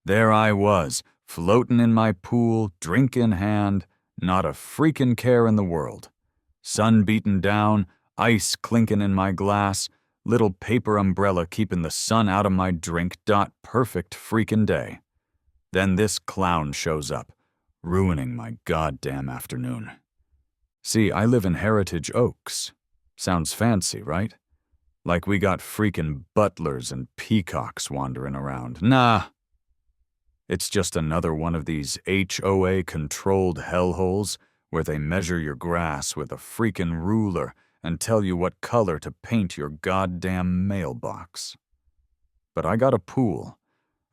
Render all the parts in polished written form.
There I was, floatin' in my pool, drink in hand, not a freakin' care in the world. Sun beatin' down, ice clinkin' in my glass, little paper umbrella keepin' the sun out of my drink. Perfect freakin' day. Then this clown shows up, ruining my goddamn afternoon. See, I live in Heritage Oaks. Sounds fancy, right? Like we got freakin' butlers and peacocks wandering around. Nah. It's just another one of these HOA-controlled hellholes where they measure your grass with a freakin' ruler and tell you what color to paint your goddamn mailbox. But I got a pool.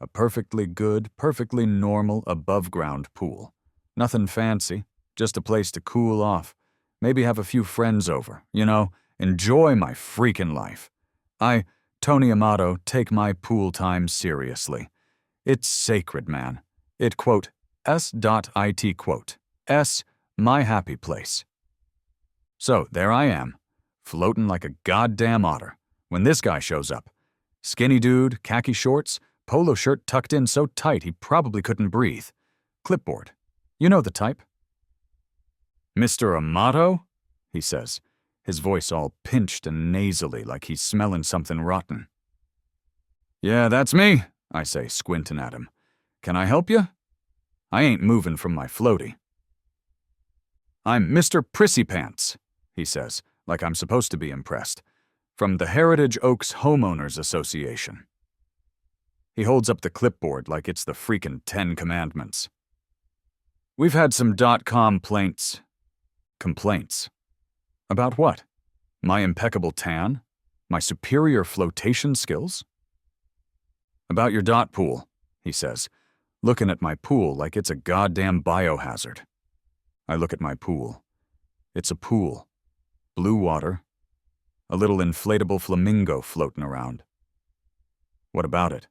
A perfectly good, perfectly normal above-ground pool. Nothing fancy, just a place to cool off. Maybe have a few friends over, enjoy my freaking life. I, Tony Amato, take my pool time seriously. It's sacred, man. It, quote, S.IT, quote, S, my happy place. So, there I am, floating like a goddamn otter, when this guy shows up. Skinny dude, khaki shorts, polo shirt tucked in so tight he probably couldn't breathe. Clipboard. You know the type. Mr. Amato? He says, his voice all pinched and nasally like he's smelling something rotten. Yeah, that's me, I say, squinting at him. Can I help you? I ain't moving from my floaty. I'm Mr. Prissypants, he says, like I'm supposed to be impressed, from the Heritage Oaks Homeowners Association. He holds up the clipboard like it's the freaking 10 Commandments. We've had some .complaints. Complaints. About what? My impeccable tan? My superior flotation skills? About your dot pool, he says, looking at my pool like it's a goddamn biohazard. I look at my pool. It's a pool. Blue water. A little inflatable flamingo floating around. What about it?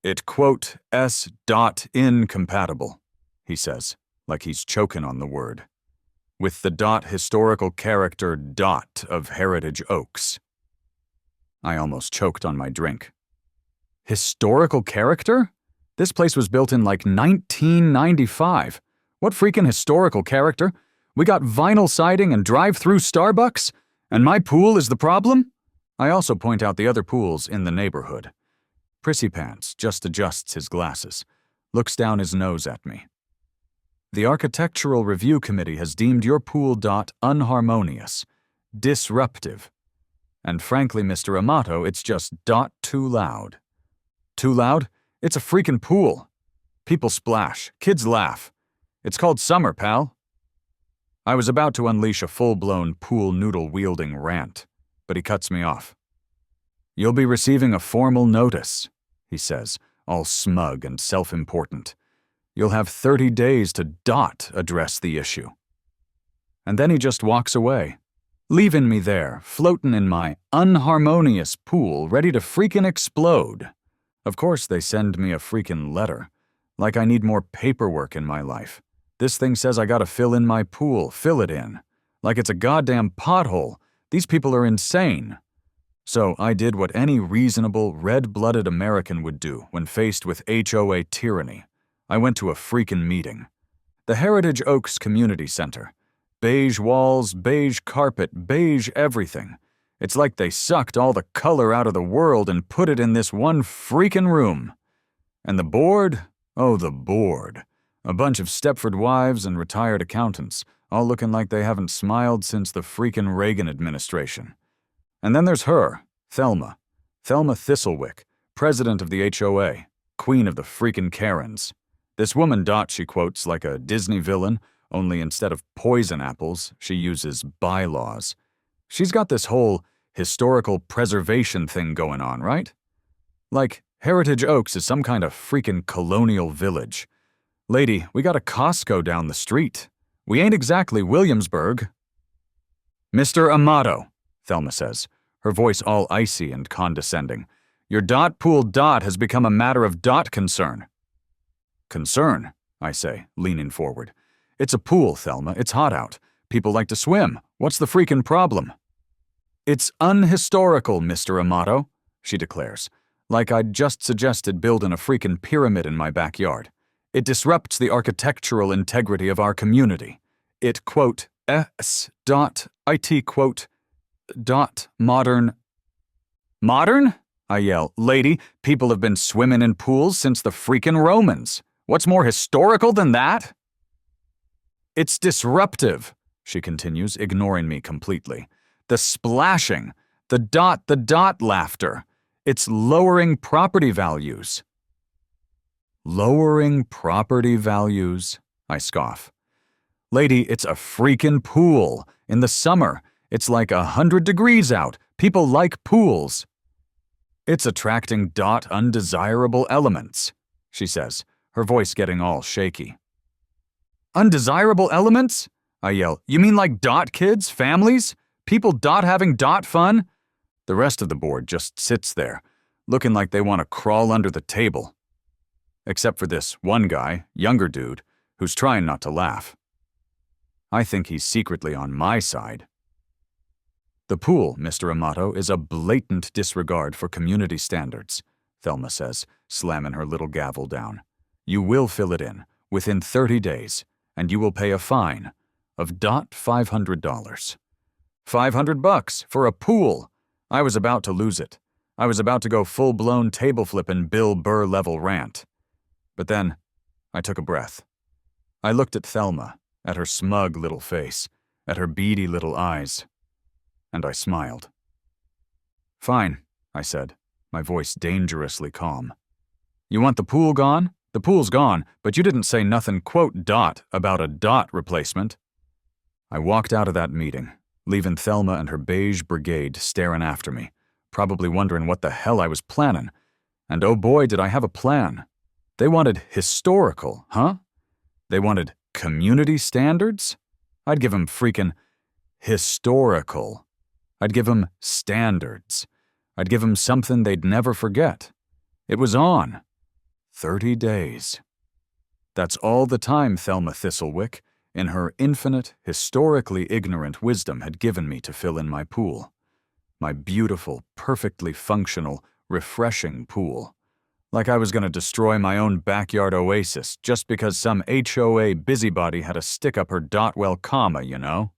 It, quote, S.incompatible, he says, like he's choking on the word, with the historical character of Heritage Oaks. I almost choked on my drink. Historical character? This place was built in like 1995. What freaking historical character? We got vinyl siding and drive-through Starbucks? And my pool is the problem? I also point out the other pools in the neighborhood. Prissypants just adjusts his glasses, looks down his nose at me. The Architectural Review Committee has deemed your pool unharmonious, disruptive. And frankly, Mr. Amato, it's just too loud. Too loud? It's a freaking pool. People splash, kids laugh. It's called summer, pal. I was about to unleash a full-blown pool noodle-wielding rant, but he cuts me off. You'll be receiving a formal notice, he says, all smug and self-important. You'll have 30 days to address the issue. And then he just walks away, leaving me there, floating in my unharmonious pool, ready to freaking explode. Of course they send me a freaking letter, like I need more paperwork in my life. This thing says I gotta fill in my pool, fill it in. Like it's a goddamn pothole. These people are insane. So I did what any reasonable, red-blooded American would do when faced with HOA tyranny. I went to a freaking meeting. The Heritage Oaks Community Center. Beige walls, beige carpet, beige everything. It's like they sucked all the color out of the world and put it in this one freaking room. And the board? Oh, the board. A bunch of Stepford wives and retired accountants, all looking like they haven't smiled since the freaking Reagan administration. And then there's her, Thelma Thistlewick, president of the HOA, queen of the freaking Karens. This woman she quotes like a Disney villain, only instead of poison apples, she uses bylaws. She's got this whole historical preservation thing going on, right? Like, Heritage Oaks is some kind of freaking colonial village. Lady, we got a Costco down the street. We ain't exactly Williamsburg. Mr. Amato, Thelma says, her voice all icy and condescending. Your pool has become a matter of concern. Concern, I say, leaning forward. It's a pool, Thelma. It's hot out. People like to swim. What's the freaking problem? It's unhistorical, Mr. Amato, she declares. Like I'd just suggested building a freaking pyramid in my backyard. It disrupts the architectural integrity of our community. It, quote, modern. Modern? I yell. Lady, people have been swimming in pools since the freaking Romans. What's more historical than that? It's disruptive, she continues, ignoring me completely. The splashing, the dot laughter. It's lowering property values. Lowering property values? I scoff. Lady, it's a freaking pool. In the summer, it's like 100 degrees out. People like pools. It's attracting undesirable elements, she says, her voice getting all shaky. Undesirable elements? I yell. You mean like kids, families? People having fun? The rest of the board just sits there, looking like they want to crawl under the table. Except for this one guy, younger dude, who's trying not to laugh. I think he's secretly on my side. The pool, Mr. Amato, is a blatant disregard for community standards, Thelma says, slamming her little gavel down. You will fill it in, within 30 days, and you will pay a fine of $500. $500 for a pool! I was about to lose it. I was about to go full-blown table-flippin' Bill Burr-level rant. But then, I took a breath. I looked at Thelma, at her smug little face, at her beady little eyes, and I smiled. Fine, I said, my voice dangerously calm. You want the pool gone? The pool's gone, but you didn't say nothing, quote, about a replacement. I walked out of that meeting, leaving Thelma and her beige brigade staring after me, probably wondering what the hell I was planning. And oh boy, did I have a plan. They wanted historical, huh? They wanted community standards? I'd give them freaking historical. I'd give them standards. I'd give them something they'd never forget. It was on. 30 days. That's all the time Thelma Thistlewick, in her infinite, historically ignorant wisdom, had given me to fill in my pool. My beautiful, perfectly functional, refreshing pool. Like I was going to destroy my own backyard oasis just because some HOA busybody had a stick up her comma, you know?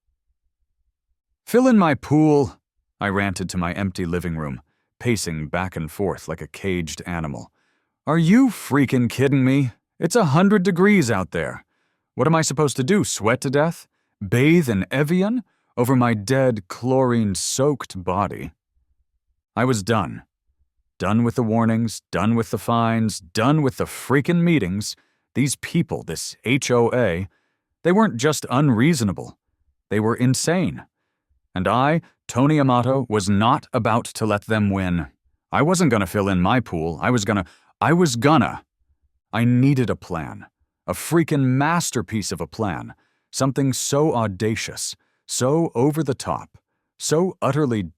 Fill in my pool, I ranted to my empty living room, pacing back and forth like a caged animal. Are you freaking kidding me? It's 100 degrees out there. What am I supposed to do, sweat to death? Bathe in Evian over my dead, chlorine-soaked body? I was done. Done with the warnings, done with the fines, done with the freaking meetings. These people, this HOA, they weren't just unreasonable. They were insane. And I, Tony Amato, was not about to let them win. I wasn't gonna fill in my pool. I needed a plan. A freaking masterpiece of a plan. Something so audacious, so over the top, so utterly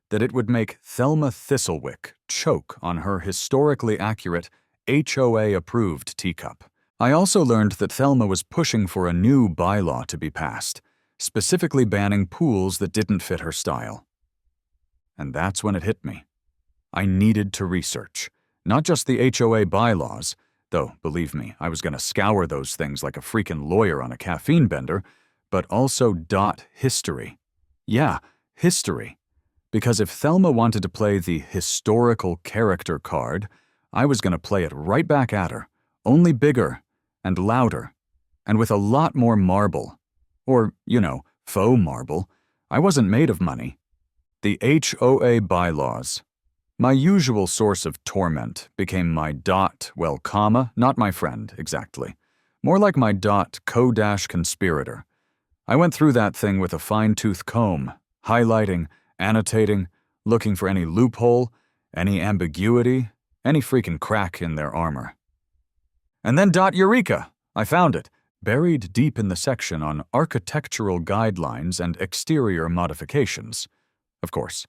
that it would make Thelma Thistlewick choke on her historically accurate, HOA-approved teacup. I also learned that Thelma was pushing for a new bylaw to be passed, specifically banning pools that didn't fit her style. And that's when it hit me. I needed to research, not just the HOA bylaws, though, believe me, I was going to scour those things like a freaking lawyer on a caffeine bender, but also history. Yeah, history. Because if Thelma wanted to play the historical character card, I was going to play it right back at her, only bigger and louder, and with a lot more marble. Or, faux marble. I wasn't made of money. The HOA bylaws. My usual source of torment became my comma, not my friend, exactly. More like my conspirator. I went through that thing with a fine-tooth comb, highlighting, annotating, looking for any loophole, any ambiguity, any freaking crack in their armor. And then eureka! I found it, buried deep in the section on architectural guidelines and exterior modifications. Of course,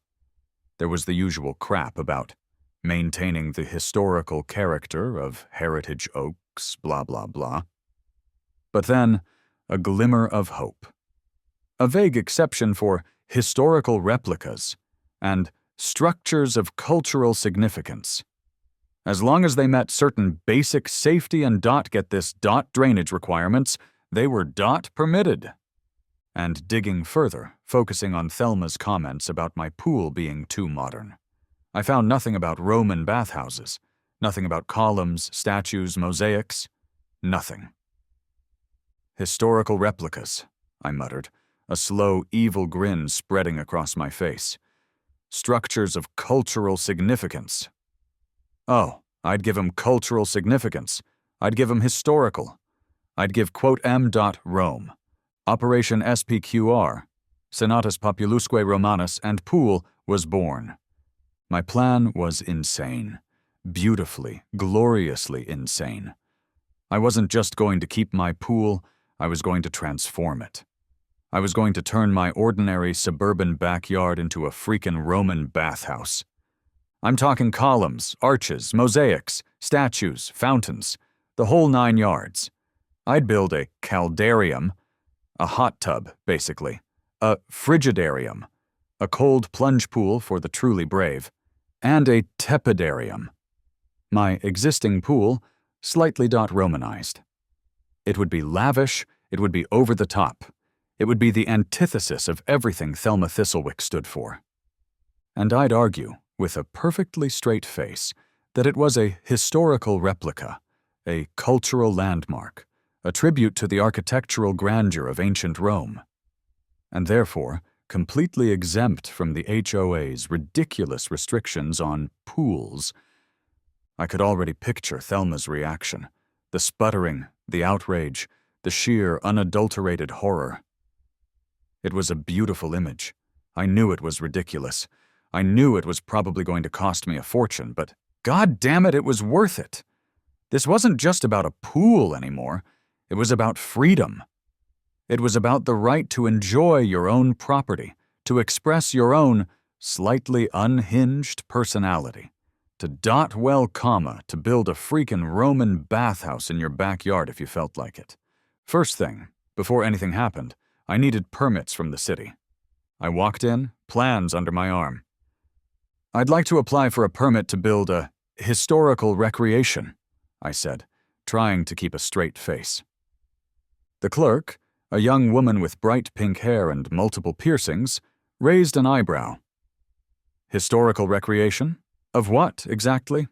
there was the usual crap about maintaining the historical character of heritage oaks, blah, blah, blah. But then, a glimmer of hope. A vague exception for historical replicas, and Structures of cultural significance. As long as they met certain basic safety and get this drainage requirements, they were permitted. And digging further, focusing on Thelma's comments about my pool being too modern. I found nothing about Roman bathhouses, nothing about columns, statues, mosaics, nothing. Historical replicas, I muttered, a slow, evil grin spreading across my face. Structures of cultural significance. Oh, I'd give him cultural significance. I'd give him historical. I'd give M. Rome, Operation SPQR, Senatus Populusque Romanus, and Pool was born. My plan was insane. Beautifully, gloriously insane. I wasn't just going to keep my pool, I was going to transform it. I was going to turn my ordinary suburban backyard into a freaking Roman bathhouse. I'm talking columns, arches, mosaics, statues, fountains, the whole 9 yards. I'd build a caldarium, a hot tub, basically, a frigidarium, a cold plunge pool for the truly brave, and a tepidarium. My existing pool, slightly Romanized. It would be lavish, it would be over the top. It would be the antithesis of everything Thelma Thistlewick stood for. And I'd argue, with a perfectly straight face, that it was a historical replica, a cultural landmark, a tribute to the architectural grandeur of ancient Rome, and therefore completely exempt from the HOA's ridiculous restrictions on pools. I could already picture Thelma's reaction, the sputtering, the outrage, the sheer, unadulterated horror. It was a beautiful image. I knew it was ridiculous. I knew it was probably going to cost me a fortune, but God damn it, it was worth it. This wasn't just about a pool anymore. It was about freedom. It was about the right to enjoy your own property, to express your own slightly unhinged personality, to to build a freaking Roman bathhouse in your backyard if you felt like it. First thing, before anything happened, I needed permits from the city. I walked in, plans under my arm. I'd like to apply for a permit to build a historical recreation, I said, trying to keep a straight face. The clerk, a young woman with bright pink hair and multiple piercings, raised an eyebrow. Historical recreation? Of what, exactly?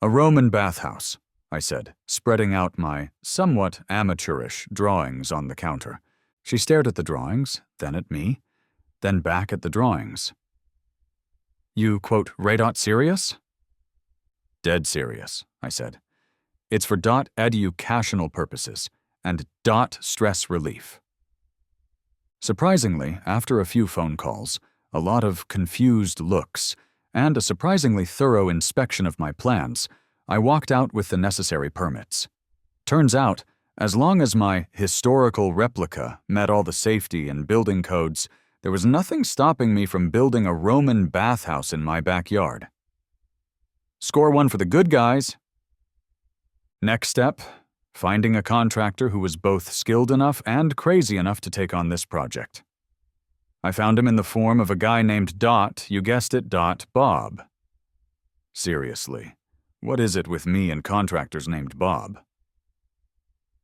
A Roman bathhouse, I said, spreading out my somewhat amateurish drawings on the counter. She stared at the drawings, then at me, then back at the drawings. You, serious? Dead serious, I said. It's for educational purposes and stress relief. Surprisingly, after a few phone calls, a lot of confused looks, and a surprisingly thorough inspection of my plans, I walked out with the necessary permits. Turns out, as long as my historical replica met all the safety and building codes, there was nothing stopping me from building a Roman bathhouse in my backyard. Score one for the good guys. Next step, finding a contractor who was both skilled enough and crazy enough to take on this project. I found him in the form of a guy named you guessed it, Bob. Seriously, what is it with me and contractors named Bob?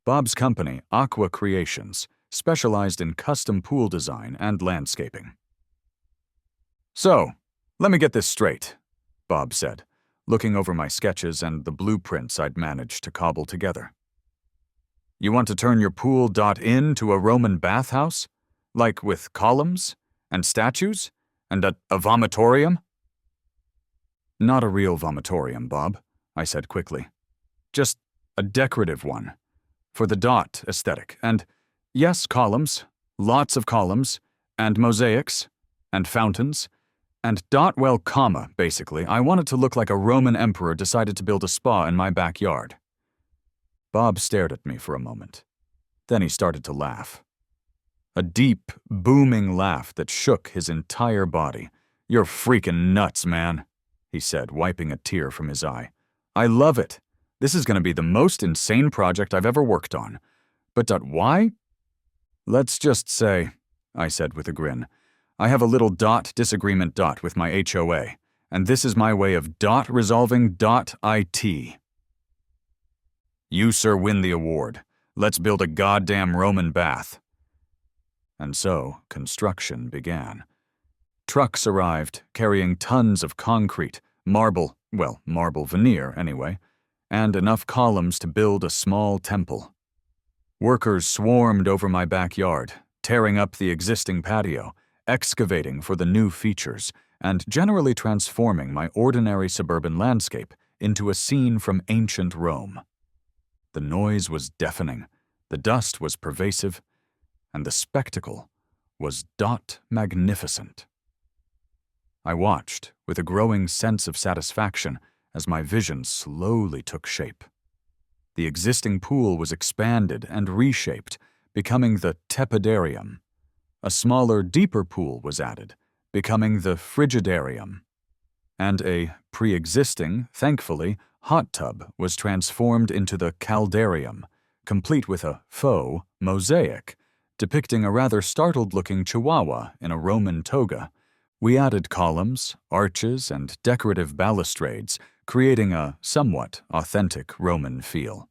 Bob's company, Aqua Creations, specialized in custom pool design and landscaping. So, let me get this straight, Bob said, looking over my sketches and the blueprints I'd managed to cobble together. You want to turn your pool into a Roman bathhouse? Like with columns and statues and a vomitorium? Not a real vomitorium, Bob, I said quickly. Just a decorative one. For the aesthetic. And yes, columns, lots of columns, and mosaics, and fountains, and basically. I want it to look like a Roman emperor decided to build a spa in my backyard. Bob stared at me for a moment. Then he started to laugh. A deep, booming laugh that shook his entire body. You're freaking nuts, man, he said, wiping a tear from his eye. I love it. This is going to be the most insane project I've ever worked on. But why? Let's just say, I said with a grin, I have a little disagreement with my HOA, and this is my way of resolving IT. You, sir, win the award. Let's build a goddamn Roman bath. And so, construction began. Trucks arrived, carrying tons of concrete, marble veneer anyway, and enough columns to build a small temple. Workers swarmed over my backyard, tearing up the existing patio, excavating for the new features, and generally transforming my ordinary suburban landscape into a scene from ancient Rome. The noise was deafening, the dust was pervasive, and the spectacle was magnificent. I watched with a growing sense of satisfaction as my vision slowly took shape. The existing pool was expanded and reshaped, becoming the tepidarium. A smaller, deeper pool was added, becoming the frigidarium. And a pre-existing, thankfully, hot tub was transformed into the caldarium, complete with a faux mosaic, depicting a rather startled-looking chihuahua in a Roman toga. We added columns, arches, and decorative balustrades, creating a somewhat authentic Roman feel.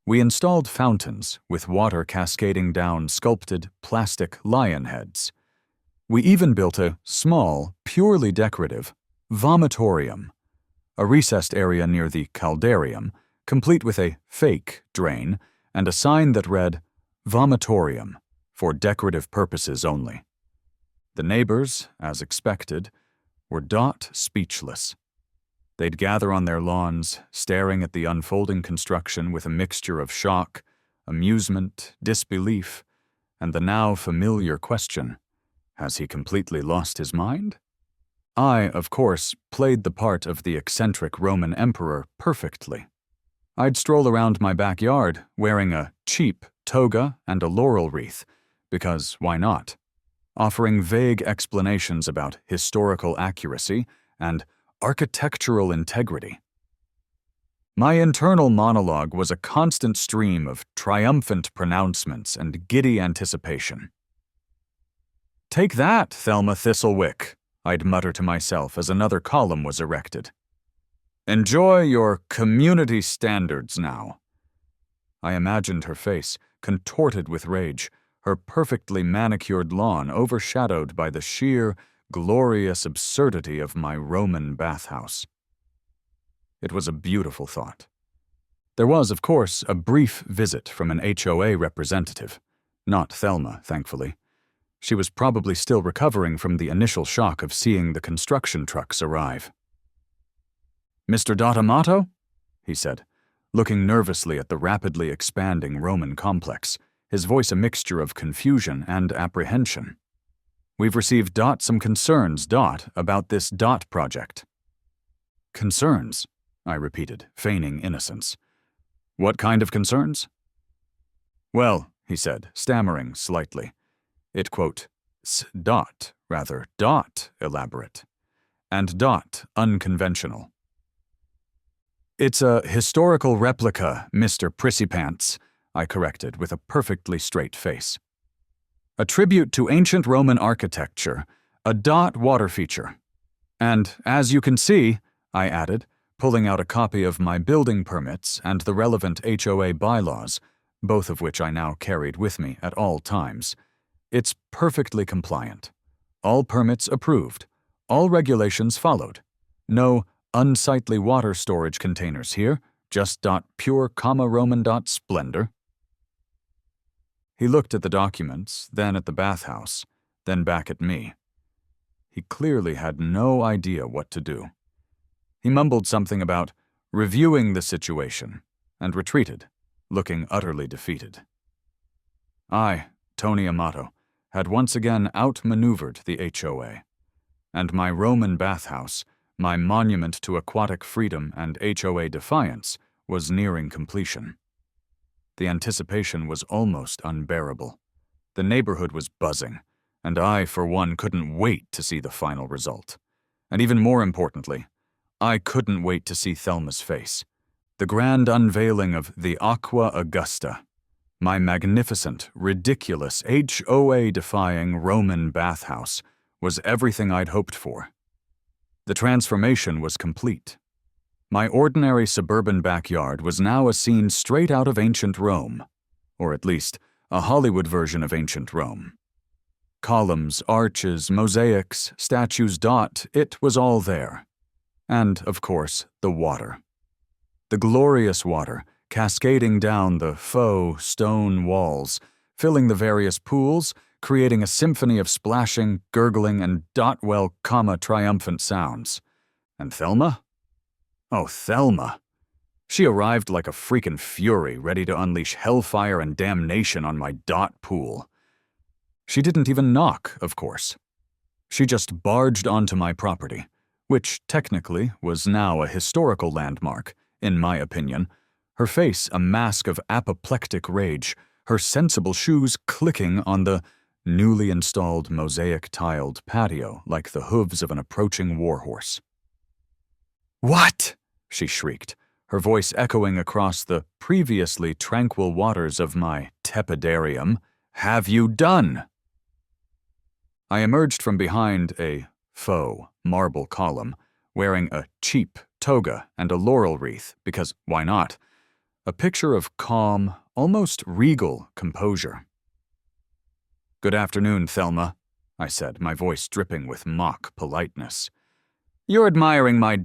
We installed fountains with water cascading down sculpted plastic lion heads. We even built a small, purely decorative vomitorium, a recessed area near the caldarium, complete with a fake drain and a sign that read, "Vomitorium, for decorative purposes only." The neighbors, as expected, were speechless. They'd gather on their lawns, staring at the unfolding construction with a mixture of shock, amusement, disbelief, and the now familiar question, has he completely lost his mind? I, of course, played the part of the eccentric Roman emperor perfectly. I'd stroll around my backyard wearing a cheap toga and a laurel wreath, because why not? Offering vague explanations about historical accuracy and architectural integrity. My internal monologue was a constant stream of triumphant pronouncements and giddy anticipation. "Take that, Thelma Thistlewick," I'd mutter to myself as another column was erected. "Enjoy your community standards now." I imagined her face, contorted with rage, her perfectly manicured lawn overshadowed by the sheer, glorious absurdity of my Roman bathhouse. It was a beautiful thought. There was, of course, a brief visit from an HOA representative. Not Thelma, thankfully. She was probably still recovering from the initial shock of seeing the construction trucks arrive. "Mr. Amato?" he said, looking nervously at the rapidly expanding Roman complex, his voice a mixture of confusion and apprehension. "We've received some concerns about this project." "Concerns?" I repeated, feigning innocence. "What kind of concerns?" "Well," he said, stammering slightly, it rather elaborate, and unconventional. "It's a historical replica, Mr. Prissypants," I corrected with a perfectly straight face. "A tribute to ancient Roman architecture, a water feature. And, as you can see," I added, pulling out a copy of my building permits and the relevant HOA bylaws, both of which I now carried with me at all times, "it's perfectly compliant. All permits approved, all regulations followed. No unsightly water storage containers here, just pure Roman splendor." He looked at the documents, then at the bathhouse, then back at me. He clearly had no idea what to do. He mumbled something about reviewing the situation and retreated, looking utterly defeated. I, Tony Amato, had once again outmaneuvered the HOA, and my Roman bathhouse, my monument to aquatic freedom and HOA defiance, was nearing completion. The anticipation was almost unbearable. The neighborhood was buzzing, and I, for one, couldn't wait to see the final result. And even more importantly, I couldn't wait to see Thelma's face. The grand unveiling of the Aqua Augusta, my magnificent, ridiculous, HOA-defying Roman bathhouse, was everything I'd hoped for. The transformation was complete. My ordinary suburban backyard was now a scene straight out of ancient Rome, or at least a Hollywood version of ancient Rome. Columns, arches, mosaics, statues, it was all there. And, of course, the water. The glorious water, cascading down the faux stone walls, filling the various pools, creating a symphony of splashing, gurgling, and triumphant sounds. And Thelma? Oh, Thelma! She arrived like a freaking fury, ready to unleash hellfire and damnation on my pool. She didn't even knock, of course. She just barged onto my property, which technically was now a historical landmark, in my opinion, her face a mask of apoplectic rage, her sensible shoes clicking on the newly installed mosaic-tiled patio like the hooves of an approaching warhorse. "What?" she shrieked, her voice echoing across the previously tranquil waters of my tepidarium. "Have you done?" I emerged from behind a faux marble column, wearing a cheap toga and a laurel wreath, because why not? A picture of calm, almost regal composure. "Good afternoon, Thelma," I said, my voice dripping with mock politeness. "You're admiring my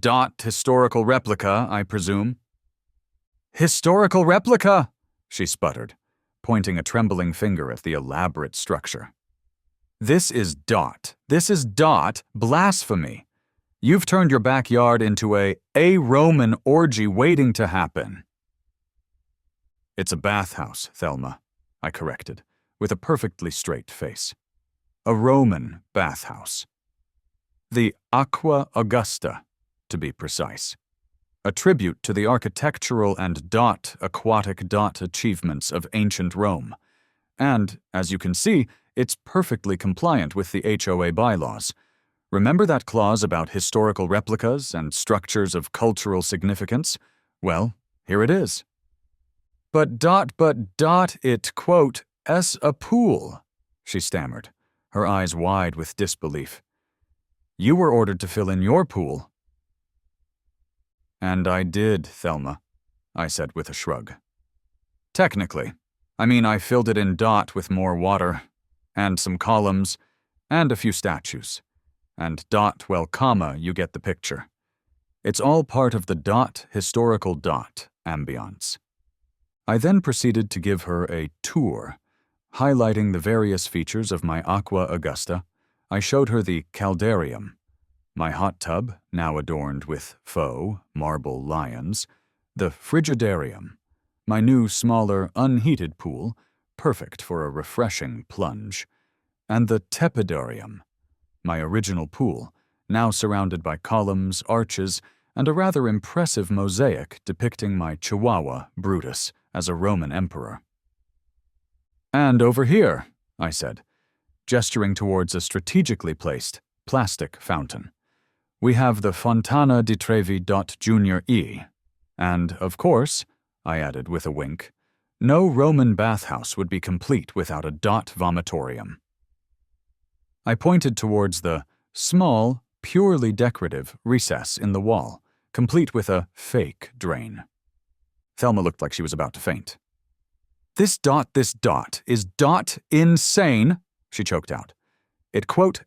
historical replica, I presume?" "Historical replica?" she sputtered, pointing a trembling finger at the elaborate structure. This is blasphemy. You've turned your backyard into a Roman orgy waiting to happen." "It's a bathhouse, Thelma," I corrected, with a perfectly straight face. "A Roman bathhouse. The Aqua Augusta, to be precise. A tribute to the architectural and aquatic achievements of ancient Rome. And, as you can see, it's perfectly compliant with the HOA bylaws. Remember that clause about historical replicas and structures of cultural significance? Well, here it is. But it, quote, "s a pool," she stammered, her eyes wide with disbelief. "You were ordered to fill in your pool." "And I did, Thelma," I said with a shrug. "Technically. I mean, I filled it in with more water, and some columns, and a few statues. And you get the picture. It's all part of the historical ambiance." I then proceeded to give her a tour, highlighting the various features of my Aqua Augusta. I showed her the caldarium, my hot tub, now adorned with faux marble lions, the frigidarium, my new, smaller, unheated pool, perfect for a refreshing plunge, and the tepidarium, my original pool, now surrounded by columns, arches, and a rather impressive mosaic depicting my Chihuahua, Brutus, as a Roman emperor. "And over here," I said, gesturing towards a strategically placed plastic fountain, "we have the Fontana di Trevi. Junior E. And, of course," I added with a wink, "no Roman bathhouse would be complete without a vomitorium." I pointed towards the small, purely decorative recess in the wall, complete with a fake drain. Thelma looked like she was about to faint. This is insane," she choked out. "It, quote,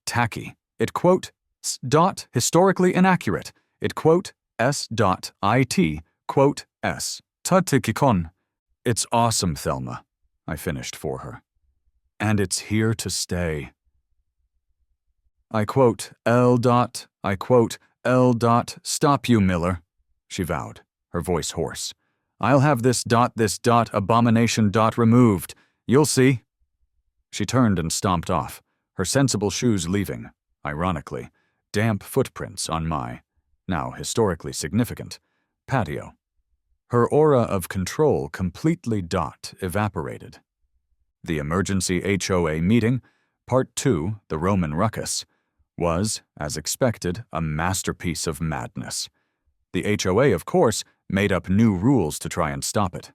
tacky. It, quote, historically inaccurate. It, quote, it, quote, tatikikon. It's awesome, Thelma," I finished for her. "And it's here to stay." I quote, "Stop you, Miller," she vowed, her voice hoarse. "I'll have this abomination removed. You'll see." She turned and stomped off, her sensible shoes leaving, ironically, damp footprints on my, now historically significant, patio. Her aura of control completely evaporated. The emergency HOA meeting, Part 2, the Roman Ruckus, was, as expected, a masterpiece of madness. The HOA, of course, made up new rules to try and stop it.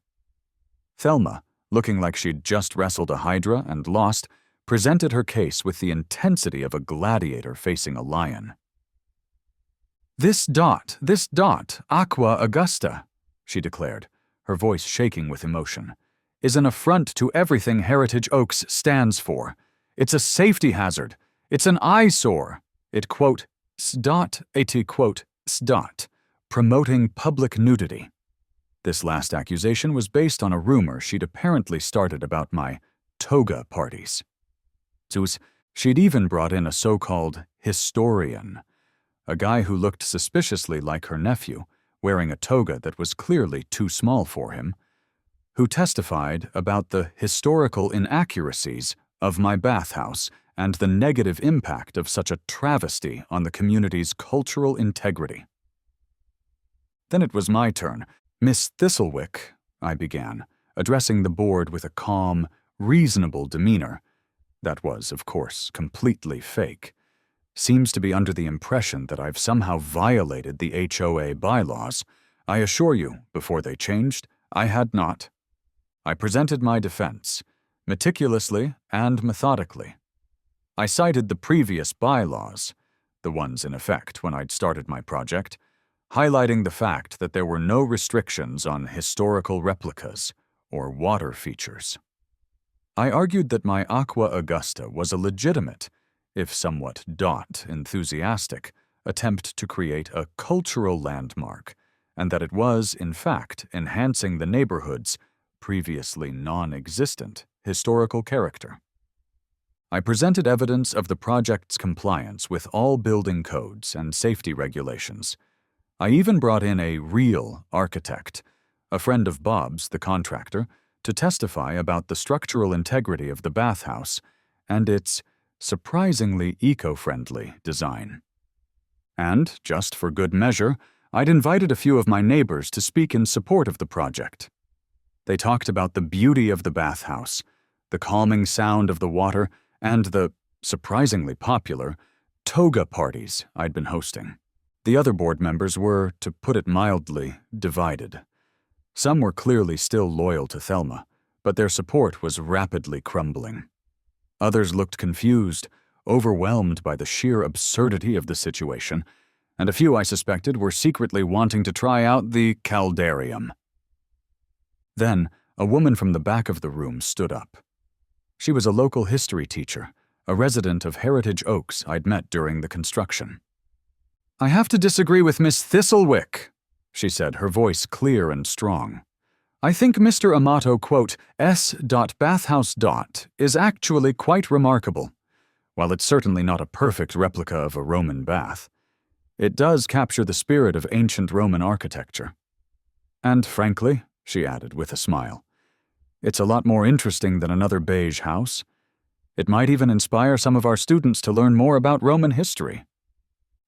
Thelma, looking like she'd just wrestled a hydra and lost, presented her case with the intensity of a gladiator facing a lion. This dot, Aqua Augusta," she declared, her voice shaking with emotion, "is an affront to everything Heritage Oaks stands for. It's a safety hazard. It's an eyesore. It, quote, promoting public nudity." This last accusation was based on a rumor she'd apparently started about my toga parties. She'd even brought in a so-called historian, a guy who looked suspiciously like her nephew, wearing a toga that was clearly too small for him, who testified about the historical inaccuracies of my bathhouse and the negative impact of such a travesty on the community's cultural integrity. Then it was my turn. "Miss Thistlewick," I began, addressing the board with a calm, reasonable demeanor that was, of course, completely fake, "seems to be under the impression that I've somehow violated the HOA bylaws. I assure you, before they changed, I had not. I presented my defense, meticulously and methodically. I cited the previous bylaws, the ones in effect when I'd started my project, highlighting the fact that there were no restrictions on historical replicas or water features. I argued that my Aqua Augusta was a legitimate, if somewhat enthusiastic, attempt to create a cultural landmark, and that it was, in fact, enhancing the neighborhood's previously non-existent historical character. I presented evidence of the project's compliance with all building codes and safety regulations. I even brought in a real architect, a friend of Bob's, the contractor, to testify about the structural integrity of the bathhouse and its surprisingly eco-friendly design. And, just for good measure, I'd invited a few of my neighbors to speak in support of the project. They talked about the beauty of the bathhouse, the calming sound of the water, and the, surprisingly popular, toga parties I'd been hosting. The other board members were, to put it mildly, divided. Some were clearly still loyal to Thelma, but their support was rapidly crumbling. Others looked confused, overwhelmed by the sheer absurdity of the situation, and a few, I suspected, were secretly wanting to try out the caldarium. Then, a woman from the back of the room stood up. She was a local history teacher, a resident of Heritage Oaks I'd met during the construction. "I have to disagree with Miss Thistlewick," she said, her voice clear and strong. "I think Mr. Amato, quote, S.bathhouse. Is actually quite remarkable. While it's certainly not a perfect replica of a Roman bath, it does capture the spirit of ancient Roman architecture. And frankly," she added with a smile, "it's a lot more interesting than another beige house. It might even inspire some of our students to learn more about Roman history."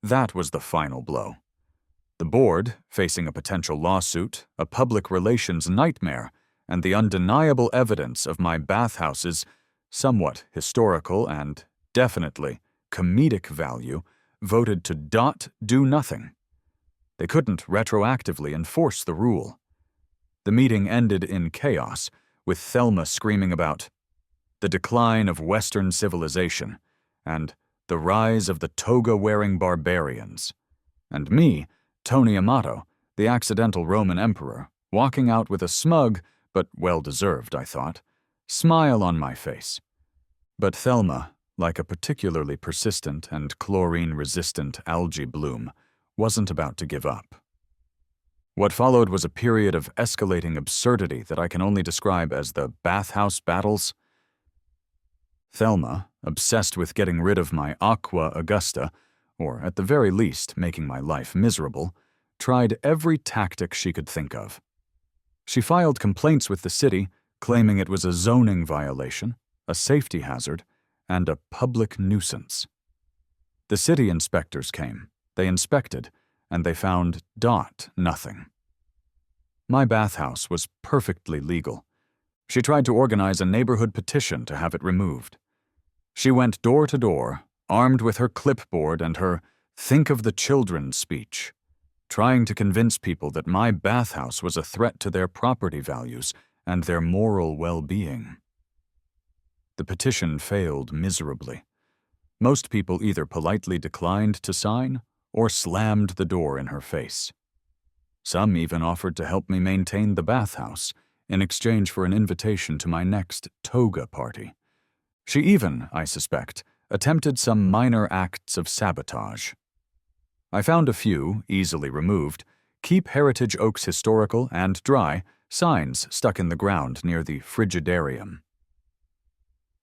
That was the final blow. The board, facing a potential lawsuit, a public relations nightmare, and the undeniable evidence of my bathhouse's somewhat historical and, definitely, comedic value, voted to do nothing. They couldn't retroactively enforce the rule. The meeting ended in chaos, with Thelma screaming about the decline of Western civilization and the rise of the toga-wearing barbarians, and me, Tony Amato, the accidental Roman emperor, walking out with a smug, but well-deserved, I thought, smile on my face. But Thelma, like a particularly persistent and chlorine-resistant algae bloom, wasn't about to give up. What followed was a period of escalating absurdity that I can only describe as the bathhouse battles. Thelma, obsessed with getting rid of my Aqua Augusta, or at the very least making my life miserable, tried every tactic she could think of. She filed complaints with the city, claiming it was a zoning violation, a safety hazard, and a public nuisance. The city inspectors came, they inspected, and they found nothing. My bathhouse was perfectly legal. She tried to organize a neighborhood petition to have it removed. She went door to door, armed with her clipboard and her "think of the children" speech, trying to convince people that my bathhouse was a threat to their property values and their moral well-being. The petition failed miserably. Most people either politely declined to sign or slammed the door in her face. Some even offered to help me maintain the bathhouse in exchange for an invitation to my next toga party. She even, I suspect, attempted some minor acts of sabotage. I found a few, easily removed, "Keep Heritage Oaks Historical and Dry" signs stuck in the ground near the frigidarium.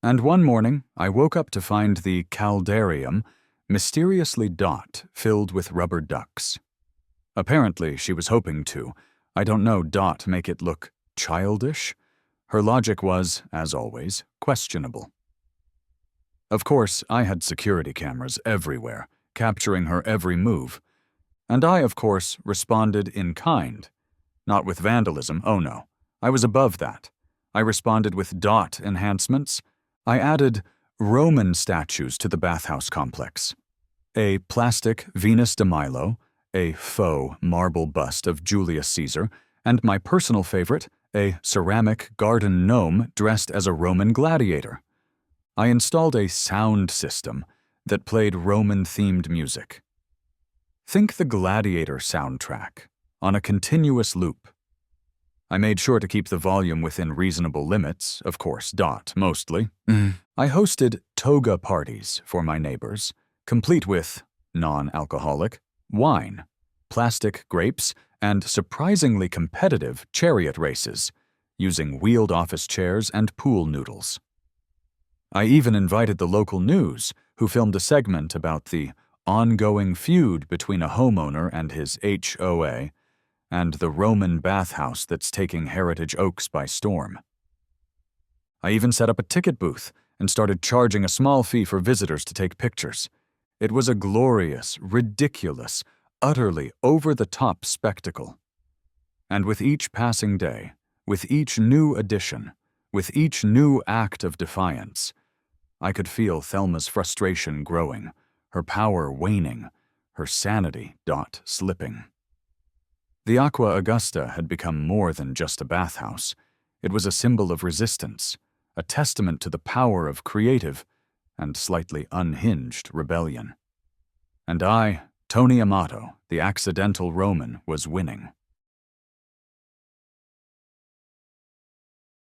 And one morning, I woke up to find the caldarium mysteriously filled with rubber ducks. Apparently, she was hoping to, I don't know, make it look childish? Her logic was, as always, questionable. Of course, I had security cameras everywhere, capturing her every move. And I, of course, responded in kind. Not with vandalism, oh no. I was above that. I responded with enhancements. I added Roman statues to the bathhouse complex. A plastic Venus de Milo, a faux marble bust of Julius Caesar, and my personal favorite, a ceramic garden gnome dressed as a Roman gladiator. I installed a sound system that played Roman-themed music. Think the Gladiator soundtrack, on a continuous loop. I made sure to keep the volume within reasonable limits, of course, mostly. I hosted toga parties for my neighbors, complete with non-alcoholic wine, plastic grapes, and surprisingly competitive chariot races, using wheeled office chairs and pool noodles. I even invited the local news, who filmed a segment about the ongoing feud between a homeowner and his HOA and the Roman bathhouse that's taking Heritage Oaks by storm. I even set up a ticket booth and started charging a small fee for visitors to take pictures. It was a glorious, ridiculous, utterly over-the-top spectacle. And with each passing day, with each new addition, with each new act of defiance, I could feel Thelma's frustration growing, her power waning, her sanity slipping. The Aqua Augusta had become more than just a bathhouse. It was a symbol of resistance, a testament to the power of creative and slightly unhinged rebellion. And I, Tony Amato, the accidental Roman, was winning.